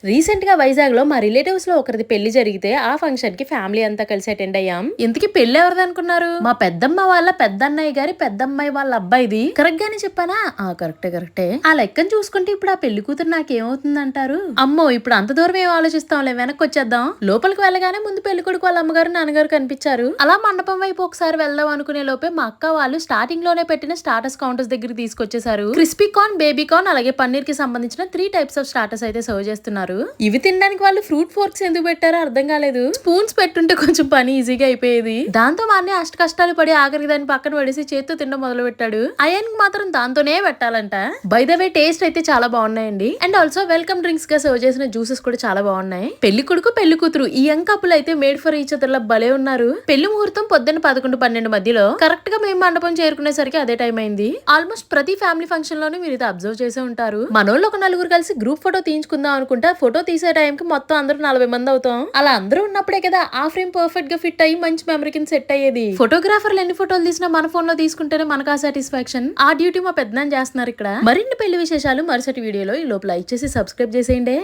Recent గా వైజాగ్ లో మా రిలేటివ్స్ లో ఒకరిది పెళ్లి జరిగితే ఆ ఫంక్షన్ కి ఫ్యామిలీ అంతా కలిసి అటెండ్ అయ్యాం. ఇంతకీ పెళ్లి ఎవరిది అనుకున్నారు? మా పెద్దమ్మ వాళ్ళ పెద్దన్నయ్య గారి పెద్దమ్మాయి వాళ్ళ అబ్బాయిది. కరెక్ట్ గానే చెప్పానా? కరెక్టే. ఆ లెక్కను చూసుకుంటే ఇప్పుడు ఆ పెళ్లి కూతురు నాకేమవుతుంది అంటారు? అమ్మో, ఇప్పుడు అంత దూరం ఏం ఆలోచిస్తాంలే, వెనక్కి వచ్చేద్దాం. లోపలికి వెళ్ళగానే ముందు పెళ్లి కొడుకు వాళ్ళ అమ్మగారు నాన్నగారు కనిపించారు. అలా మండపం వైపు ఒకసారి వెళ్దాం అనుకునే లోపే మా అక్క వాళ్ళు స్టార్టింగ్ లోనే పెట్టిన స్టార్టర్స్ కౌంటర్స్ దగ్గరికి తీసుకొచ్చేసారు. క్రిస్పీ కార్న్, బేబీ కార్న్, అలాగే పన్నీర్ కి సంబంధించిన 3 టైప్స్ ఆఫ్ స్టార్టర్స్ అయితే సర్వ్ చేస్తున్నారు. ఇవి తినడానికి వాళ్ళు ఫ్రూట్ ఫోర్క్స్ ఎందుకు పెట్టారో అర్థం కాలేదు. స్పూన్స్ పెట్టుంటే కొంచెం పని ఈజీగా అయిపోయేది. దాంతో మా అన్నయ్య అష్ట కష్టాలు పడి ఆఖరికి దాన్ని పక్కన పడేసి చేత్తో తినడం మొదలు పెట్టాడు. అయాన్ మాత్రం దాంతోనే పెట్టాలంట. బై ద వే టేస్ట్ అయితే చాలా బాగున్నాయండి. అండ్ ఆల్సో వెల్కమ్ డ్రింక్స్ గా సర్వ్ చేసిన జ్యూసెస్ కూడా చాలా బాగున్నాయి. పెళ్లి కొడుకు పెళ్లి కూతురు ఈ యంగ్ కపుల్ అయితే మేడ్ ఫర్ ఈచ్ అదర్ లా భలే ఉన్నారు. పెళ్లి ముహూర్తం పొద్దున్న 11-12 మధ్యలో కరెక్ట్ గా మేము మండపం చేరుకునేసరికి అదే టైం అయింది. ఆల్మోస్ట్ ప్రతి ఫ్యామిలీ ఫంక్షన్ లోనే మీరు ఇది అబ్జర్వ్ చేసే ఉంటారు. మనోళ్ళు ఒక నలుగురు కలిసి గ్రూప్ ఫోటో తీయించుకుందాం అనుకుంటా ఫోటో తీసే టైంకి మొత్తం అందరూ 40 మంది అవుతాం. అలా అందరూ ఉన్నప్పుడే కదా ఆ ఫ్రేమ్ పర్ఫెక్ట్ గా ఫిట్ అయ్యి మంచి మెమరీ కింద సెట్ అయ్యేది. ఫోటోగ్రాఫర్లు ఎన్ని ఫోటోలు తీసినా మన ఫోన్ లో తీసుకుంటేనే మనకు ఆ సాటిస్ఫాక్షన్. ఆ డ్యూటీ మా పెద్దనాన్న చేస్తున్నారు ఇక్కడ. మరిన్ని పెళ్లి విశేషాలు మరుసటి వీడియోలో ఈ లోపల లైక్ చేసి సబ్స్క్రైబ్ చేసేయండి.